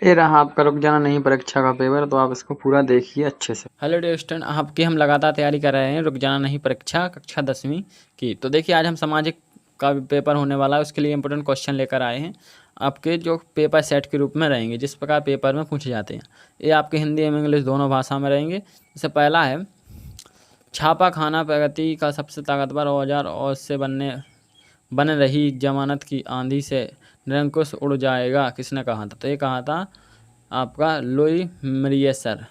ये रहा आपका रुक जाना नहीं परीक्षा का पेपर, तो आप इसको पूरा देखिए अच्छे से। हेलो डियर स्टूडेंट, आपकी हम लगातार तैयारी कर रहे हैं रुक जाना नहीं परीक्षा कक्षा 10वीं की। तो देखिए आज हम सामाजिक का पेपर होने वाला है, उसके लिए इंपॉर्टेंट क्वेश्चन लेकर आए हैं आपके, जो पेपर सेट के रूप में रहेंगे, जिस प्रकार पेपर में पूछे जाते हैं। ये आपके हिंदी एवं इंग्लिश दोनों भाषा में रहेंगे। जैसे पहला है, छापा खाना प्रगति का सबसे ताकतवर औजार और उससे बन रही जमानत की आंधी से निरंकुश उड़ जाएगा, किसने कहा था? तो ये कहा था आपका लुई मरियसर।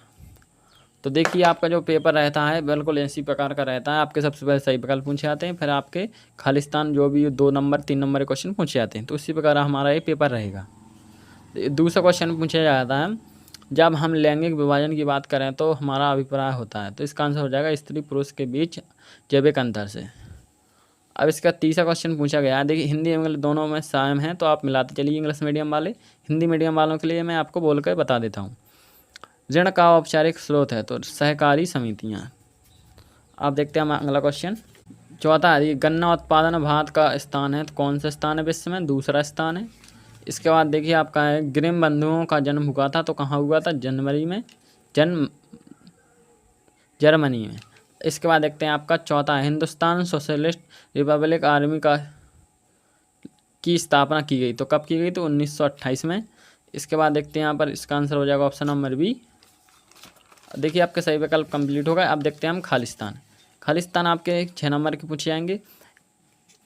तो देखिए आपका जो पेपर रहता है बिल्कुल इसी प्रकार का रहता है। आपके सबसे पहले सही विकल्प पूछे जाते हैं, फिर आपके खालिस्तान जो भी 2 नंबर 3 नंबर के क्वेश्चन पूछे जाते हैं। तो उसी प्रकार हमारा ये पेपर रहेगा। दूसरा क्वेश्चन पूछा जाता है, जब हम लैंगिक विभाजन की बात करें तो हमारा अभिप्राय होता है। तो इसका आंसर हो जाएगा स्त्री पुरुष के बीच जैविक अंतर से। अब इसका तीसरा क्वेश्चन पूछा गया है, देखिए हिंदी इंग्लिश दोनों में सेम है, तो आप मिलाते चलिए इंग्लिश मीडियम वाले। हिंदी मीडियम वालों के लिए मैं आपको बोल कर बता देता हूँ। ऋण का औपचारिक स्रोत है तो सहकारी समितियाँ। आप देखते हैं अगला क्वेश्चन। चौथा है, गन्ना उत्पादन भारत का स्थान है तो कौन सा स्थान है विश्व में? दूसरा स्थान है। इसके बाद देखिए आपका है, ग्रिम बंधुओं का जन्म हुआ था तो कहाँ हुआ था? जर्मनी में। इसके बाद देखते हैं आपका चौथा है, हिंदुस्तान सोशलिस्ट रिपब्लिक आर्मी की स्थापना की गई तो कब की गई? तो 1928 में। इसके बाद देखते हैं यहाँ पर, इसका आंसर हो जाएगा ऑप्शन नंबर बी। देखिए आपके सही विकल्प कंप्लीट हो गए। अब देखते हैं हम खालिस्तान आपके 6 नंबर के पूछे जाएंगे।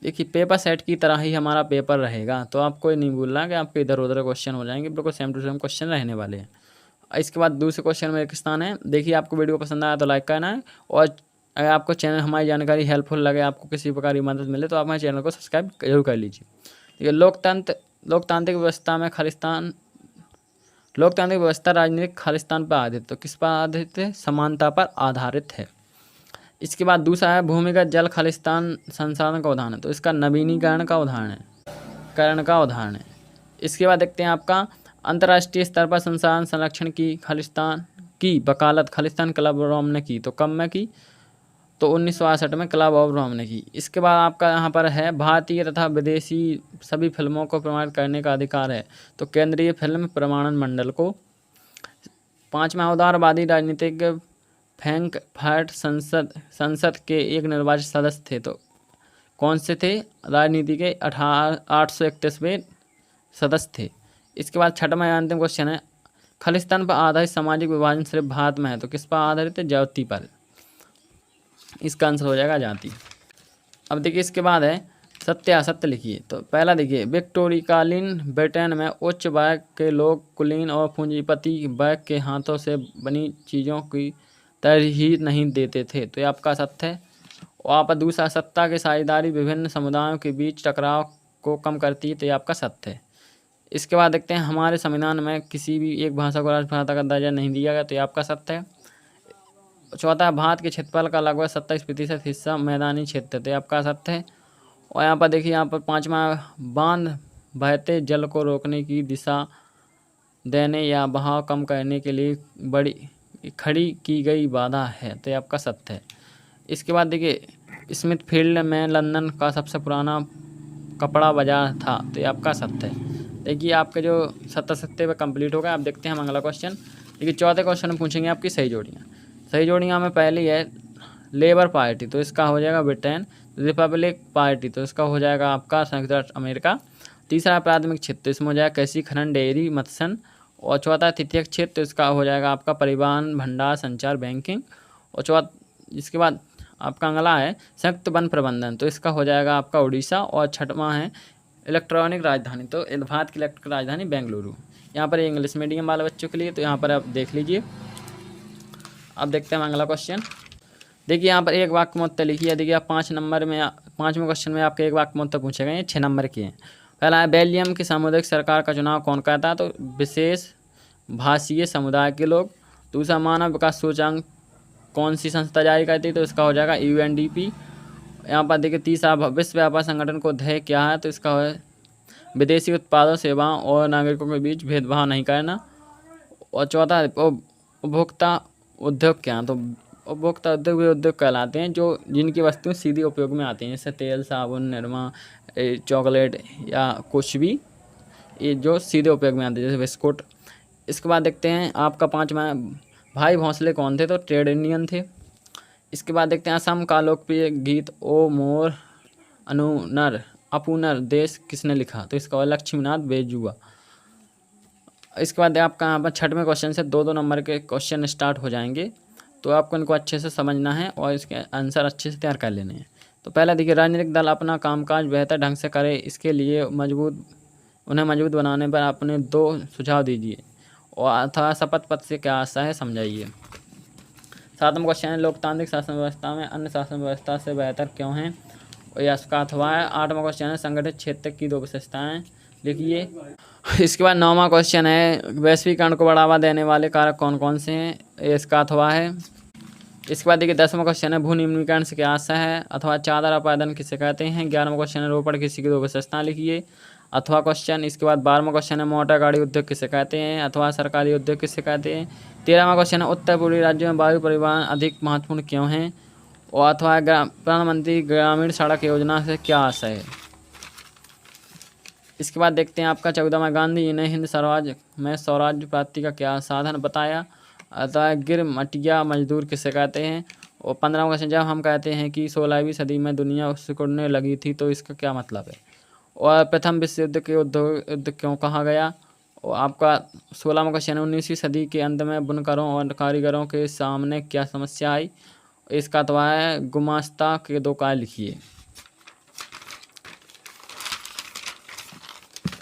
देखिए पेपर सेट की तरह ही हमारा पेपर रहेगा, तो आपको नहीं भूलना कि आपके इधर उधर क्वेश्चन हो जाएंगे, बिल्कुल सेम टू सेम क्वेश्चन रहने वाले हैं। इसके बाद दूसरे क्वेश्चन में एक स्थान है। देखिए आपको वीडियो पसंद आया तो लाइक करना है, और अगर आपको चैनल हमारी जानकारी हेल्पफुल लगे, आपको किसी प्रकार की मदद मिले, तो आप हमारे चैनल को सब्सक्राइब जरूर कर लीजिए। देखिए लोकतांत्रिक व्यवस्था में लोकतांत्रिक व्यवस्था राजनीतिक खालिस्तान पर आधारित, तो किस पर आधारित है? समानता पर आधारित है। इसके बाद दूसरा है, भूमिगत जल खालिस्तान संसाधन का उदाहरण है, तो इसका नवीनीकरण का उदाहरण है। इसके बाद देखते हैं आपका, अंतर्राष्ट्रीय स्तर पर संसाधन संरक्षण की खालिस्तान की वकालत खालिस्तान क्लब रोम ने की, तो कब में की? तो 1962 में क्लब ऑफ रोम ने की। इसके बाद आपका यहाँ पर है, भारतीय तथा विदेशी सभी फिल्मों को प्रमाणित करने का अधिकार है, तो केंद्रीय फिल्म प्रमाणन मंडल को। पाँचवा, उदारवादी राजनीतिक फ्रैंकफर्ट संसद के एक निर्वाचित सदस्य थे, तो कौन से थे? राजनीति के 831वें सदस्य थे। इसके बाद छठवां अंतिम क्वेश्चन है, खालिस्तान पर आधारित सामाजिक विभाजन सिर्फ भारत में है, तो किस पर आधारित है? जाति पर। इसका आंसर हो जाएगा जाति। अब देखिए इसके बाद है, सत्य असत्य लिखिए। तो पहला देखिए, विक्टोरियाकालीन ब्रिटेन में उच्च वर्ग के लोग कुलीन और पूंजीपति वर्ग के हाथों से बनी चीज़ों की तरजीह नहीं देते थे, तो ये आपका सत्य है। और आप दूसरा, सत्ता की साझेदारी विभिन्न समुदायों के बीच टकराव को कम करती है, तो ये आपका सत्य है। इसके बाद देखते हैं, हमारे संविधान में किसी भी एक भाषा को राजभाषा का दर्जा नहीं दिया गया, तो ये आपका सत्य है। चौथा, भारत के क्षेत्रफल का लगभग 27% हिस्सा मैदानी क्षेत्र, तो ये आपका सत्य है। और यहाँ पर देखिए, यहाँ पर पाँचवा, बांध बहते जल को रोकने की दिशा देने या बहाव कम करने के लिए खड़ी की गई बाधा है, तो ये आपका सत्य है। इसके बाद देखिए, स्मिथफील्ड में लंदन का सबसे पुराना कपड़ा बाजार था, तो ये आपका सत्य है। देखिए आपके जो 70 पे कंप्लीट हो गए। आप देखते हैं हम अगला क्वेश्चन। देखिए चौथे क्वेश्चन में पूछेंगे आपकी सही जोड़ियाँ में पहली है लेबर पार्टी, तो इसका हो जाएगा ब्रिटेन। रिपब्लिक पार्टी, तो इसका हो जाएगा आपका संयुक्त राष्ट्र अमेरिका। तीसरा, प्राथमिक क्षेत्र, तो इसमें हो जाएगा कृषि खनन डेयरी मत्स्य। और चौथा, तृतीयक क्षेत्र, तो इसका हो जाएगा आपका परिवहन भंडार संचार बैंकिंग। और इसके बाद आपका अगला है संयुक्त वन प्रबंधन, तो इसका हो जाएगा आपका उड़ीसा। और छठवां है इलेक्ट्रॉनिक राजधानी, तो भारत की इलेक्ट्रिक राजधानी बेंगलुरु। यहाँ पर इंग्लिश मीडियम वाले बच्चों के लिए, तो यहाँ पर आप देख लीजिए। अब देखते हैं अगला क्वेश्चन। देखिए यहाँ पर एक वाक्य में उत्तर लिखिए। देखिए आप 5वें क्वेश्चन में आपके एक वाक्य में उत्तर पूछे गए हैं, 6 नंबर के हैं। पहला है, बेल्जियम की सामुदायिक सरकार का चुनाव कौन करता है? तो विशेष भाषीय समुदाय के लोग। दूसरा, मानव विकास सूचकांक कौन सी संस्था जारी करती है? तो इसका हो जाएगा UNDP। यहाँ पर देखिए तीसरा, विश्व व्यापार संगठन को ध्येय क्या है? तो इसका है विदेशी उत्पादों सेवाओं और नागरिकों के बीच भेदभाव नहीं करना। और चौथा, उपभोक्ता उद्योग क्या है? तो उपभोक्ता उद्योग वे उद्योग कहलाते हैं जो जिनकी वस्तुएं सीधे उपयोग में आती हैं, जैसे तेल, साबुन, निरमा, चॉकलेट या कुछ भी, ये जो सीधे उपयोग में आते हैं, जैसे बिस्कुट। इसके बाद देखते हैं आपका 5वां, भाई भोंसले कौन थे? तो ट्रेड यूनियन थे। इसके बाद देखते हैं असम का लोकप्रिय गीत ओ मोर अपुनर देश किसने लिखा? तो इसका लक्ष्मीनाथ बेजबुआ। इसके बाद आपका यहाँ पर 6वें क्वेश्चन से 2-2 नंबर के क्वेश्चन स्टार्ट हो जाएंगे, तो आपको इनको अच्छे से समझना है और इसके आंसर अच्छे से तैयार कर लेने हैं। तो पहला देखिए, राजनीतिक दल अपना कामकाज बेहतर ढंग से करे, इसके लिए उन्हें मजबूत बनाने पर अपने 2 सुझाव दीजिए और अथवा शपथ पत्र से क्या आशा है, समझाइए। 7वां क्वेश्चन है, लोकतांत्रिक शासन व्यवस्था में अन्य शासन व्यवस्था से बेहतर क्यों है? और यह इसका अथवा है। 8वां क्वेश्चन है, संगठित क्षेत्र की 2 विशेषताएं लिखिए। इसके बाद 9वां क्वेश्चन है, वैश्वीकरण को बढ़ावा देने वाले कारक कौन कौन से हैं? ये इसका अथवा है। इसके बाद देखिए 10वां क्वेश्चन है, भू निम्नीकरण से क्या आशा है? अथवा चादर अपायदन किसे कहते हैं? 11वां क्वेश्चन है, रोपड़ कृषि की 2 विशेषताएं लिखिए, अथवा क्वेश्चन। इसके बाद 12वां क्वेश्चन है, मोटर गाड़ी उद्योग किसे कहते हैं? अथवा सरकारी उद्योग किसे कहते हैं? 13वां क्वेश्चन है, उत्तर पूर्वी राज्यों में वायु परिवहन अधिक महत्वपूर्ण क्यों है? और अथवा प्रधानमंत्री ग्रामीण सड़क योजना से क्या आशा है? इसके बाद देखते हैं आपका 14वां, गांधी जी ने हिंद स्वराज में स्वराज्य प्राप्ति का क्या साधन बताया? अतः गिरमटिया मजदूर किसे कहते हैं? और 15वां क्वेश्चन, जब हम कहते हैं कि 16वीं सदी में दुनिया सिकुड़ने लगी थी, तो इसका क्या मतलब है? और प्रथम विश्व युद्ध के युद्ध क्यों कहा गया? और आपका 16वां क्वेश्चन है, 19वीं सदी के अंत में बुनकरों और कारीगरों के सामने क्या समस्या आई? इसका अथवा है, गुमास्ता के 2 कार्य लिखिए।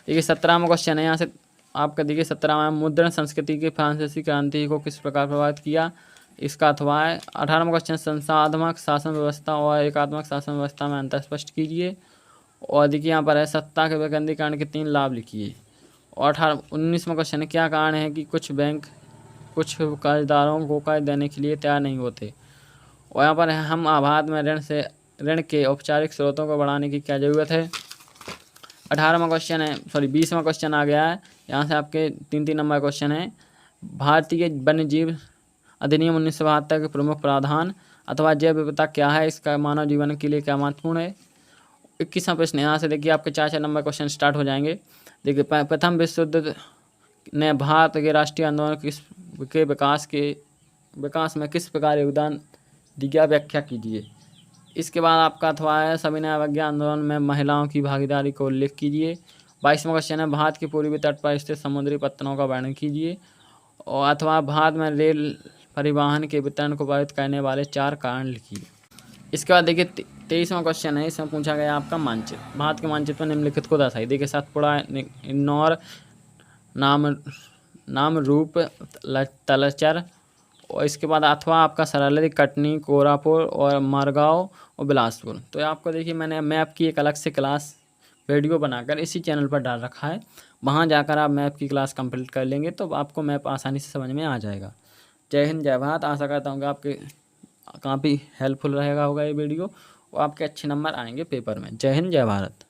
देखिए 17वां क्वेश्चन है, यहाँ से आपका देखिए 17वां, मुद्रण संस्कृति के फ्रांसीसी क्रांति को किस प्रकार प्रभावित किया? इसका अथवा है। 18वां क्वेश्चन, संस्थात्मक शासन व्यवस्था और एकात्मक शासन व्यवस्था में अंतर स्पष्ट कीजिए। और देखिए यहाँ पर है, सत्ता के विकेंद्रीकरण के 3 लाभ लिखिए। और 19वां क्वेश्चन है, क्या कारण है कि कुछ बैंक कुछ कर्जदारों को कर्ज देने के लिए तैयार नहीं होते? और यहाँ पर है, हम आबाद में ऋण के औपचारिक स्रोतों को बढ़ाने की क्या ज़रूरत है? 18वां क्वेश्चन है, 20वां क्वेश्चन आ गया है। यहाँ से आपके 3-3 नंबर क्वेश्चन है, भारतीय वन्यजीव अधिनियम 1972 के प्रमुख प्रावधान अथवा जैव विविधता क्या है? इसका मानव जीवन के लिए क्या महत्वपूर्ण है? 21वां प्रश्न, यहाँ से देखिए आपके 4-4 नंबर क्वेश्चन स्टार्ट हो जाएंगे। देखिए प्रथम विश्व युद्ध ने भारत के राष्ट्रीय आंदोलन के विकास में किस प्रकार योगदान दिया? व्याख्या कीजिए। इसके बाद आपका अथवा है, सविनय अवज्ञा आंदोलन में महिलाओं की भागीदारी को उल्लेख कीजिए। 22वां क्वेश्चन है, भारत के पूर्वी तट पर स्थित समुद्री पत्तनों का वर्णन कीजिए। और अथवा भारत में रेल परिवहन के वितरण को प्रभावित करने वाले 4 कारण लिखिए। इसके बाद देखिए 23वां क्वेश्चन है, इसमें पूछा गया आपका मानचित्र, भारत के मानचित्र में निम्नलिखित को दर्शाइए। देखिए सतपुड़ा, इंदौर, नामरूप, तलचर। और इसके बाद अथवा आपका सरलदी, कटनी, कोरापुर और मारगांव और बिलासपुर। तो आपको देखिए मैंने मैप की एक अलग से क्लास वीडियो बनाकर इसी चैनल पर डाल रखा है, वहाँ जाकर आप मैप की क्लास कंप्लीट कर लेंगे तो आपको मैप आसानी से समझ में आ जाएगा। जय हिंद, जय भारत। आशा करता हूँ कि आपके काफ़ी हेल्पफुल रहेगा होगा ये वीडियो और आपके अच्छे नंबर आएंगे पेपर में। जय हिंद, जय भारत।